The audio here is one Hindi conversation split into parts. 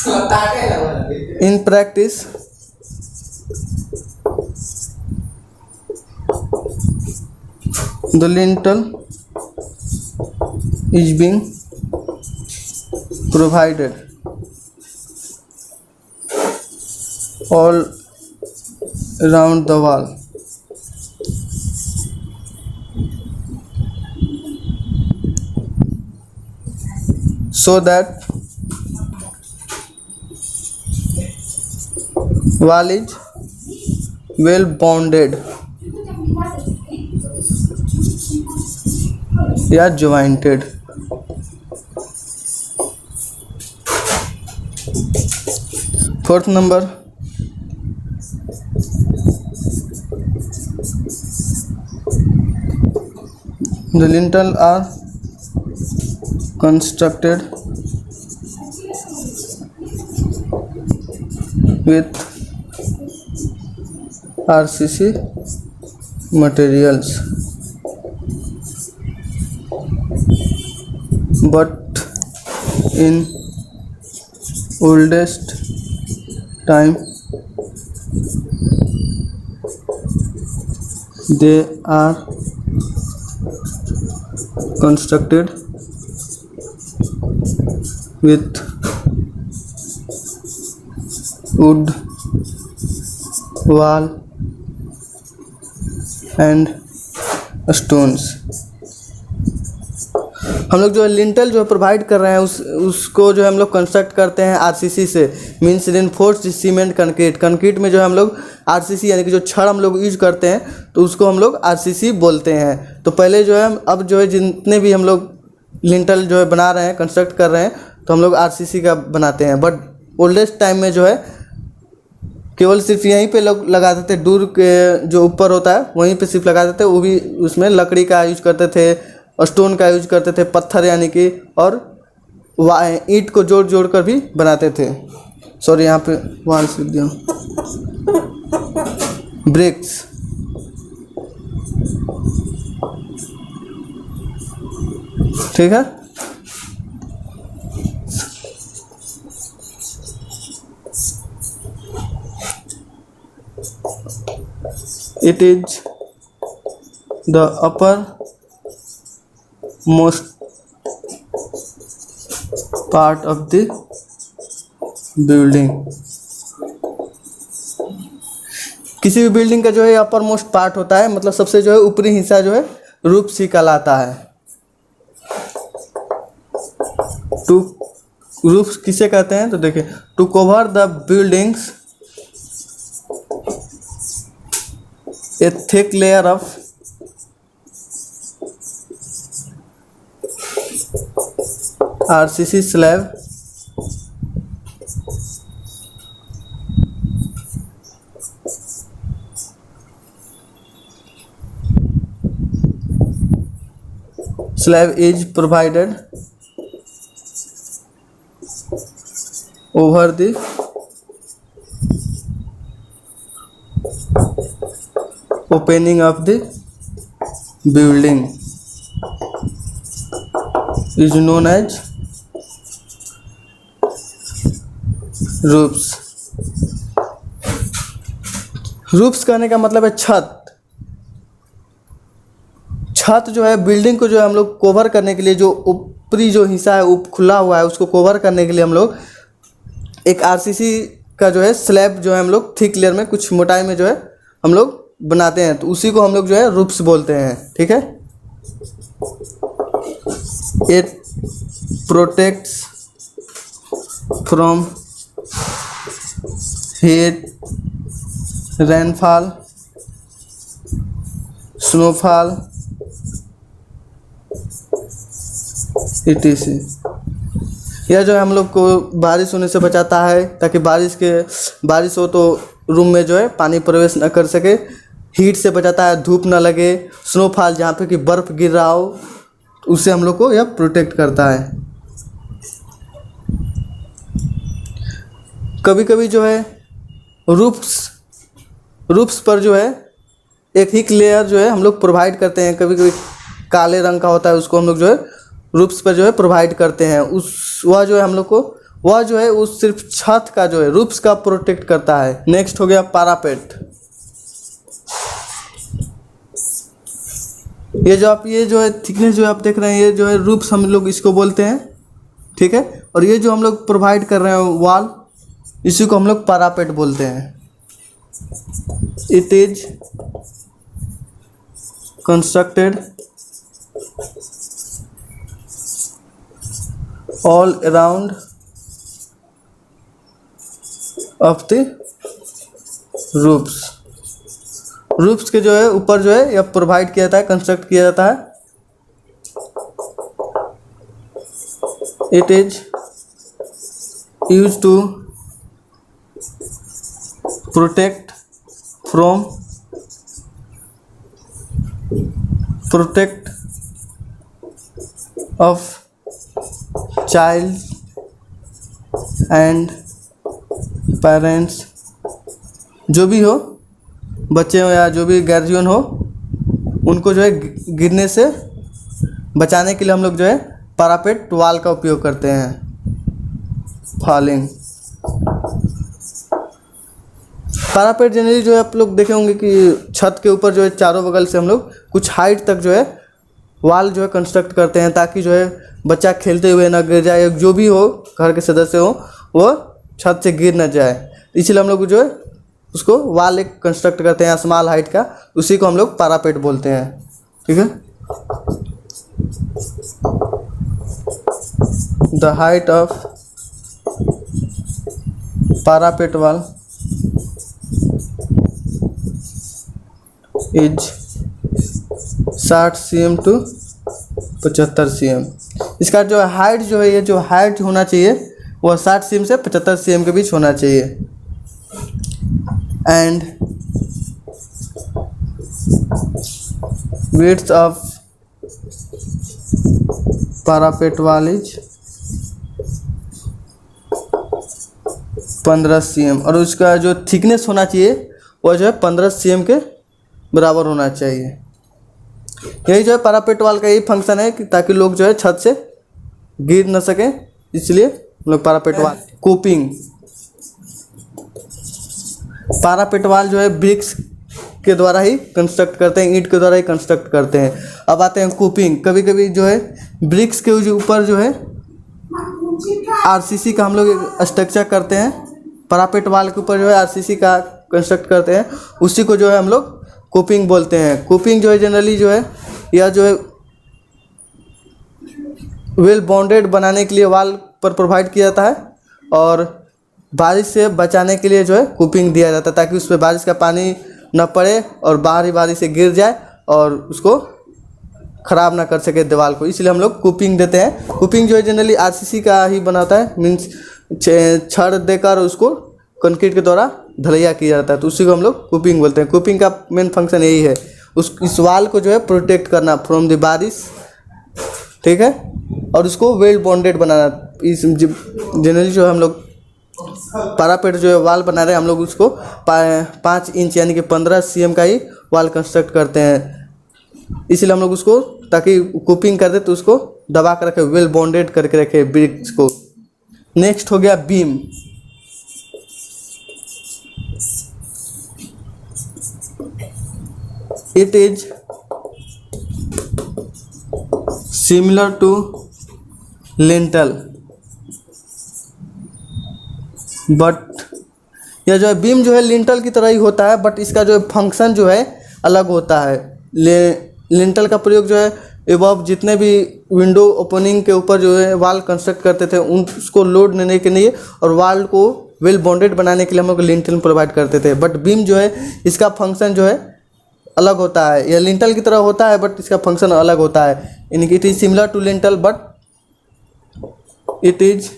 In practice, the lintel is being provided all around the wall. So that wall is well bonded या jointed. Fourth number, the lintel are constructed with RCC materials, but in oldest time they are constructed with wood wall and stones. हम लोग जो है लिंटल जो है प्रोवाइड कर रहे हैं उसको जो है हम लोग कंस्ट्रक्ट करते हैं आरसीसी से, means reinforced cement concrete. Concrete में जो है हम लोग आरसीसी यानी कि जो छड़ हम लोग यूज करते हैं तो उसको हम लोग आरसीसी बोलते हैं। तो पहले जो है अब जो है जितने भी हम लोग लिंटल जो है बना रहे हैं, कंस्ट्रक्ट कर रहे हैं, तो हम लोग आरसीसी का बनाते हैं। बट ओल्डेस्ट टाइम में जो है केवल सिर्फ यहीं पे लोग लगाते थे, दूर के जो ऊपर होता है वहीं पे सिर्फ लगाते थे, वो भी उसमें लकड़ी का यूज करते थे, स्टोन का यूज करते थे, पत्थर यानी कि, और ईंट को जोड़ जोड़ कर भी बनाते थे। सॉरी यहाँ पे वाल लिख दिया, ब्रिक्स। ठीक है, it is the upper most part of the building। किसी भी बिल्डिंग का जो है अपर मोस्ट पार्ट होता है, मतलब सबसे जो है ऊपरी हिस्सा जो है रूफ सी कहलाता है। टू रूफ किसे कहते हैं तो देखिए, to cover the buildings a thick layer of RCC slab is provided over the opening of the building is known as roofs। roofs कहने का मतलब है छत। छत जो है बिल्डिंग को जो है हम लोग कवर करने के लिए, जो ऊपरी जो हिस्सा है खुला हुआ है उसको कवर करने के लिए हम लोग एक आरसीसी का जो है स्लैब जो है हम लोग थिक लेयर में कुछ मोटाई में जो है हम लोग बनाते हैं, तो उसी को हम लोग जो है रूफ्स बोलते हैं। ठीक है, it protects from heat, rainfall, snowfall etc। यह जो है हम लोग को बारिश होने से बचाता है, ताकि बारिश हो तो रूम में जो है पानी प्रवेश न कर सके। हीट से बचाता है, धूप ना लगे। स्नोफॉल, जहाँ पे कि बर्फ़ गिर रहा हो, उससे हम लोग को यह प्रोटेक्ट करता है। कभी कभी जो है रूफ्स पर जो है एक ही लेयर जो है हम लोग प्रोवाइड करते हैं। कभी कभी काले रंग का होता है, उसको हम लोग जो है रूफ्स पर जो है प्रोवाइड करते हैं। वह जो है हम लोग को वह जो है उस सिर्फ छत का जो है रूफ्स का प्रोटेक्ट करता है। नेक्स्ट हो गया पैरापेट। ये जो है थिकनेस जो आप देख रहे हैं, ये जो है रूफ्स हम लोग इसको बोलते हैं, ठीक है। और ये जो हम लोग प्रोवाइड कर रहे हैं वॉल, इसी को हम लोग पैरापेट बोलते हैं। It is constructed all around of the roofs के जो है ऊपर जो है यह प्रोवाइड किया जाता है, कंस्ट्रक्ट किया जाता है। It is use to protect of child and parents, जो भी हो, बच्चे हो या जो भी गार्जियन हो, उनको जो है गिरने से बचाने के लिए हम लोग जो है पैरापेट वॉल का उपयोग करते हैं। फॉलिंग पैरापेट जनरली जो है आप लोग देखे होंगे कि छत के ऊपर जो है चारों बगल से हम लोग कुछ हाइट तक जो है वॉल जो है कंस्ट्रक्ट करते हैं, ताकि जो है बच्चा खेलते हुए ना गिर जाए, जो भी हो घर के सदस्य हो वो छत से गिर ना जाए। इसलिए हम लोग जो है उसको वॉल एक कंस्ट्रक्ट करते हैं स्मॉल हाइट का, उसी को हम लोग पैरापेट बोलते हैं, ठीक है। The height of parapet wall is 60 cm to 75 cm। इसका जो हाइट जो है, ये जो हाइट होना चाहिए वह 60 cm से 75 cm के बीच होना चाहिए। And width of parapet wall is 15 cm, और उसका जो थिकनेस होना चाहिए वह जो है 15 cm के बराबर होना चाहिए। यही जो है पैरापेट वॉल का यही फंक्शन है कि ताकि लोग जो है छत से गिर न सकें, इसलिए लोग पैरापेट वॉल। कूपिंग, पैरापेट वॉल जो है ब्रिक्स के द्वारा ही कंस्ट्रक्ट करते हैं, ईंट के द्वारा ही कंस्ट्रक्ट करते हैं। अब आते हैं कूपिंग। कभी कभी जो है ब्रिक्स के ऊपर जो है आरसीसी का हम लोग स्ट्रक्चर करते हैं, पैरापेट वॉल के ऊपर जो है आरसीसी का कंस्ट्रक्ट करते हैं, उसी को जो है हम लोग कूपिंग बोलते हैं। कूपिंग जो है जनरली जो है यह जो है वेल बाउंडेड बनाने के लिए वॉल पर प्रोवाइड किया जाता है, और बारिश से बचाने के लिए जो है कूपिंग दिया जाता है, ताकि उस पर बारिश का पानी न पड़े और बारिश से गिर जाए और उसको ख़राब ना कर सके दीवार को, इसलिए हम लोग कूपिंग देते हैं। कूपिंग जो है जनरली आरसीसी का ही बनाता है, मीन्स छड़ देकर उसको कंक्रीट के द्वारा ढलैया किया जाता है, तो उसी को हम लोग कूपिंग बोलते हैं। कूपिंग का मेन फंक्शन यही है, इस वॉल को जो है प्रोटेक्ट करना फ्रॉम द बारिश, ठीक है, और उसको वेल बॉन्डेड बनाना। इस जनरली जो हम लोग पैरापेट जो है वॉल बना रहे हैं, हम लोग उसको 5 इंच यानी कि 15 cm का ही वॉल कंस्ट्रक्ट करते हैं, इसलिए हम लोग उसको ताकि कूपिंग कर दे तो उसको दबा कर रखे, वेल बॉन्डेड करके रखे ब्रिक्स को। नेक्स्ट हो गया beam. It is similar to lintel, but यह जो है बीम जो है लिंटल की तरह ही होता है, बट इसका जो फंक्शन जो है अलग होता है। लिंटल का प्रयोग जो है एबव जितने भी विंडो ओपनिंग के ऊपर जो है वॉल कंस्ट्रक्ट करते थे उसको लोड देने के लिए और वॉल को वेल बॉन्डेड बनाने के लिए हम लोग लिंटल प्रोवाइड करते थे, बट बीम जो है इसका फंक्शन जो है अलग होता है। यह लिंटल की तरह होता है बट इसका फंक्शन अलग होता है, यानी कि it is similar to lintel but it is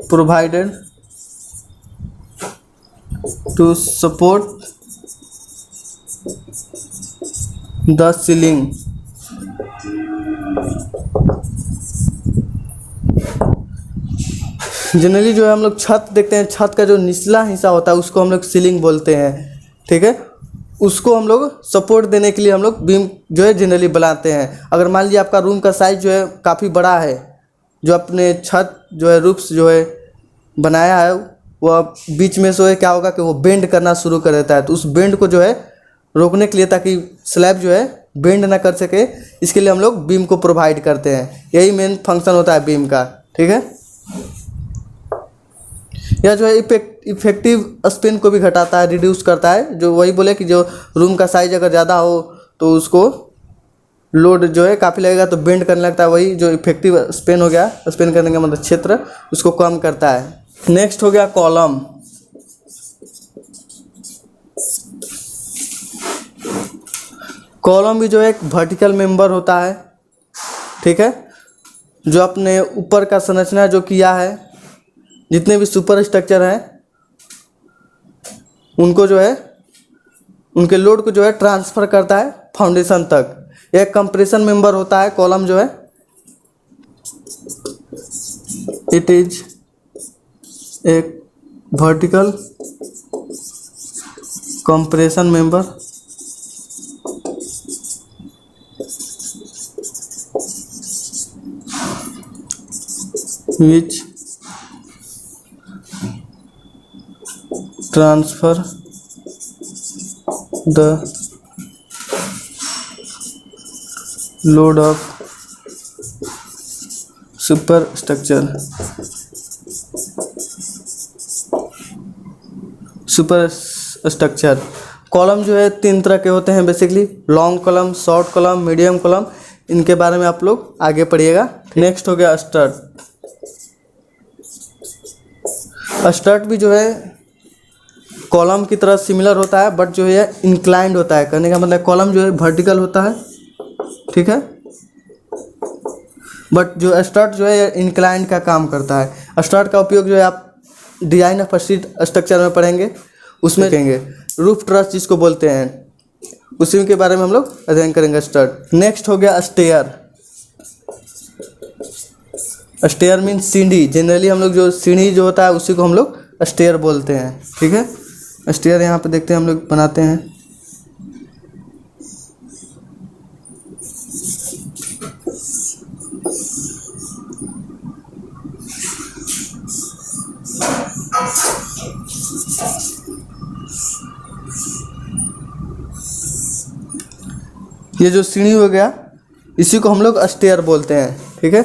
provided to support the ceiling. Generally जो है हम लोग छत देखते हैं, छत का जो निचला हिस्सा होता है उसको हम लोग सीलिंग बोलते हैं, ठीक है। उसको हम लोग सपोर्ट देने के लिए हम लोग बीम जो है जनरली बनाते हैं। अगर मान लीजिए आपका रूम का साइज जो है काफ़ी बड़ा है, जो अपने छत जो है रूफ जो है बनाया है वह बीच में से क्या होगा कि वो बेंड करना शुरू कर देता है। तो उस बेंड को जो है रोकने के लिए, ताकि स्लैब जो है बेंड ना कर सके, इसके लिए हम लोग बीम को प्रोवाइड करते हैं। यही मेन फंक्शन होता है बीम का, ठीक है। यह जो है इफेक्टिव स्पिन को भी घटाता है, रिड्यूस करता है। जो वही बोले कि जो रूम का साइज अगर ज़्यादा हो तो उसको लोड जो है काफ़ी लगेगा तो बेंड करने लगता है। वही जो इफेक्टिव स्पिन हो गया, स्पिन करने का मतलब क्षेत्र, उसको कम करता है। नेक्स्ट हो गया कॉलम। कॉलम भी जो है एक वर्टिकल मेंबर होता है, ठीक है, जो अपने ऊपर का संरचना जो किया है, जितने भी सुपर स्ट्रक्चर हैं उनको जो है उनके लोड को जो है ट्रांसफ़र करता है फाउंडेशन तक। एक कंप्रेशन मेंबर होता है कॉलम जो है, इट इज एक vertical compression member which transfer the load of superstructure column जो है 3 तरह के होते हैं basically, long column, short column, medium column. इनके बारे में आप लोग आगे पढ़िएगा। नेक्स्ट हो गया स्टड। स्टड भी जो है कॉलम की तरह सिमिलर होता है, बट जो है इंक्लाइंड होता है। कहने का मतलब कॉलम जो है वर्टिकल होता है, ठीक है, बट जो स्टड जो है इंक्लाइंड का काम करता है। स्टड का उपयोग जो है आप डिजाइन ऑफ स्ट्रक्चर में पढ़ेंगे, उसमें कहेंगे रूफ ट्रस जिसको बोलते हैं, उसी के बारे में हम लोग अध्ययन करेंगे स्टड। नेक्स्ट हो गया स्टेयर। स्टेयर मीन सीढ़ी। जनरली हम लोग जो सीढ़ी जो होता है उसी को हम लोग स्टेयर बोलते हैं, ठीक है। स्टेयर यहाँ पे देखते हैं हम लोग बनाते हैं। ये जो सीढ़ी हो गया इसी को हम लोग स्टेयर बोलते हैं, ठीक है।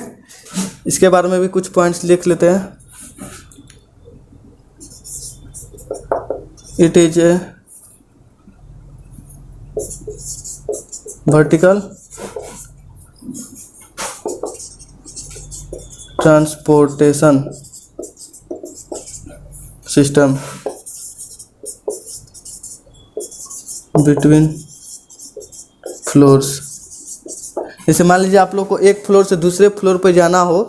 इसके बारे में भी कुछ पॉइंट्स लिख लेते हैं। It is A vertical transportation system between floors. जैसे मान लीजिए आप लोग को एक फ्लोर से दूसरे फ्लोर पर जाना हो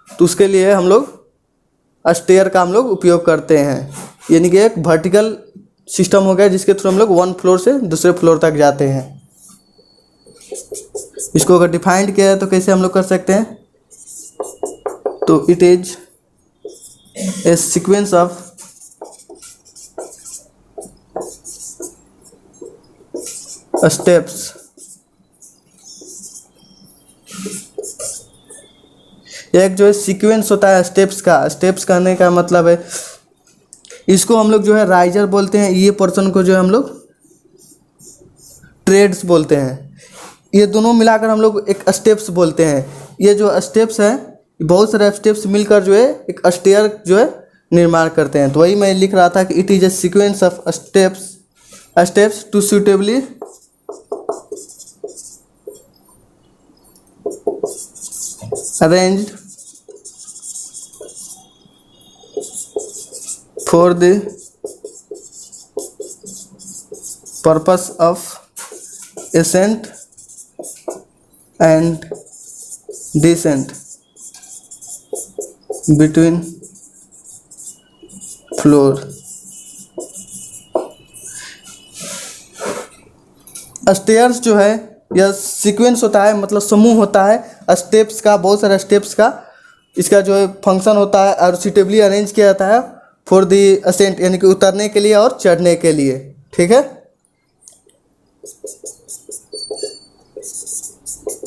तो उसके लिए हम लोग स्टेयर का हम लोग उपयोग करते हैं। यानी कि एक वर्टिकल सिस्टम हो गया जिसके थ्रू हम लोग वन फ्लोर से दूसरे फ्लोर तक जाते हैं। इसको अगर डिफाइंड किया है तो कैसे हम लोग कर सकते हैं, तो it is a sequence of steps. एक जो है सीक्वेंस होता है स्टेप्स का। स्टेप्स कहने का मतलब है, इसको हम लोग जो है राइजर बोलते हैं, ये पर्सन को जो है हम लोग ट्रेड्स बोलते हैं। ये दोनों मिलाकर हम लोग एक स्टेप्स बोलते हैं। ये जो स्टेप्स है, बहुत सारे स्टेप्स मिलकर जो है एक स्टेयर जो है निर्माण करते हैं। तो वही मैं लिख रहा था कि it is a sequence of steps to suitably arranged for the purpose of ascent and descent between floor। Stairs जो है यह सीक्वेंस होता है, मतलब समूह होता है स्टेप्स का, बहुत सारे स्टेप्स का। इसका जो है फंक्शन होता है और सुटेबली अरेंज किया जाता है फॉर दी असेंट, यानी कि उतरने के लिए और चढ़ने के लिए, ठीक है।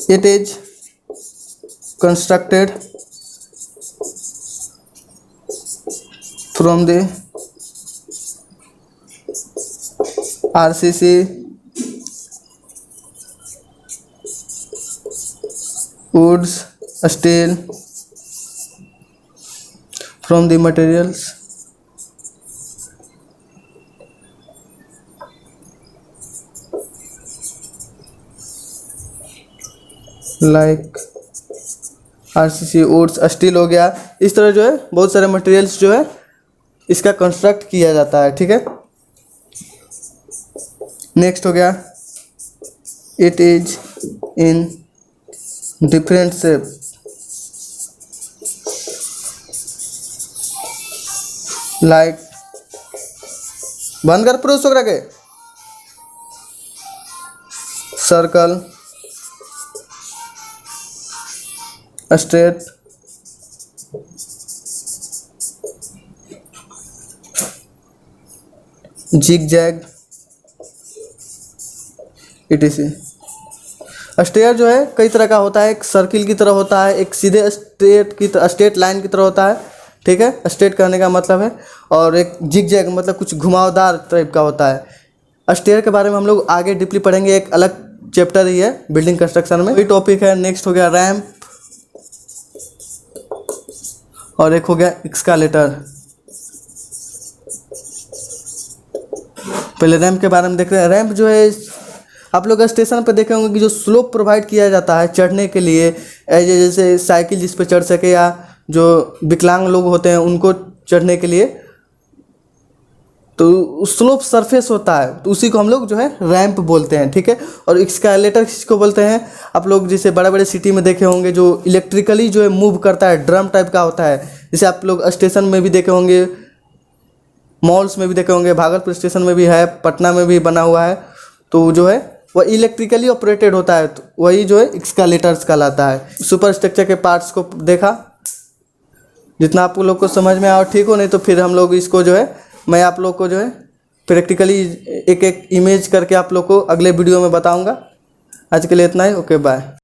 It is constructed from the RCC woods, steel, from the materials like RCC woods, steel हो गया। इस तरह जो है बहुत सारे मटेरियल्स जो है इसका कंस्ट्रक्ट किया जाता है, ठीक है। नेक्स्ट हो गया it is in different shape like, बंद कर पुरुष वगैरह के, circle, straight, zig zag, etc। Stair जो है कई तरह का होता है, एक सर्किल की तरह होता है, एक सीधे स्ट्रेट लाइन की तरह होता है, ठीक है, स्ट्रेट करने का मतलब है, और एक जिग जैग मतलब कुछ घुमावदार टाइप का होता है। स्टेयर के बारे में हम लोग आगे डीपली पढ़ेंगे, एक अलग चैप्टर ही है बिल्डिंग कंस्ट्रक्शन में, वही टॉपिक है। नेक्स्ट हो गया रैम्प, और एक हो गया एक्सकालेटर। पहले रैम्प के बारे में देख रहे हैं। रैम्प जो है आप लोग स्टेशन पर देखे होंगे कि जो स्लोप प्रोवाइड किया जाता है चढ़ने के लिए, जैसे साइकिल जिस पे चढ़ सके या जो विकलांग लोग होते हैं उनको चढ़ने के लिए, तो स्लोप सरफेस होता है, तो उसी को हम लोग जो है रैंप बोलते हैं, ठीक है। और एक्सकालेटर किसको बोलते हैं, आप लोग जैसे बड़े बड़े सिटी में देखे होंगे जो इलेक्ट्रिकली जो है मूव करता है, ड्रम टाइप का होता है, जैसे आप लोग स्टेशन में भी देखे होंगे, मॉल्स में भी देखे होंगे, भागलपुर स्टेशन में भी है, पटना में भी बना हुआ है, तो जो है वह इलेक्ट्रिकली ऑपरेटेड होता है, तो वही जो है एक्सकालेटर्स कहलाता है। सुपर स्ट्रक्चर के पार्ट्स को देखा, जितना आप लोग को समझ में आया ठीक हो, नहीं तो फिर हम लोग इसको जो है मैं आप लोग को जो है प्रैक्टिकली एक एक इमेज करके आप लोग को अगले वीडियो में बताऊंगा। आज के लिए इतना ही, ओके बाय।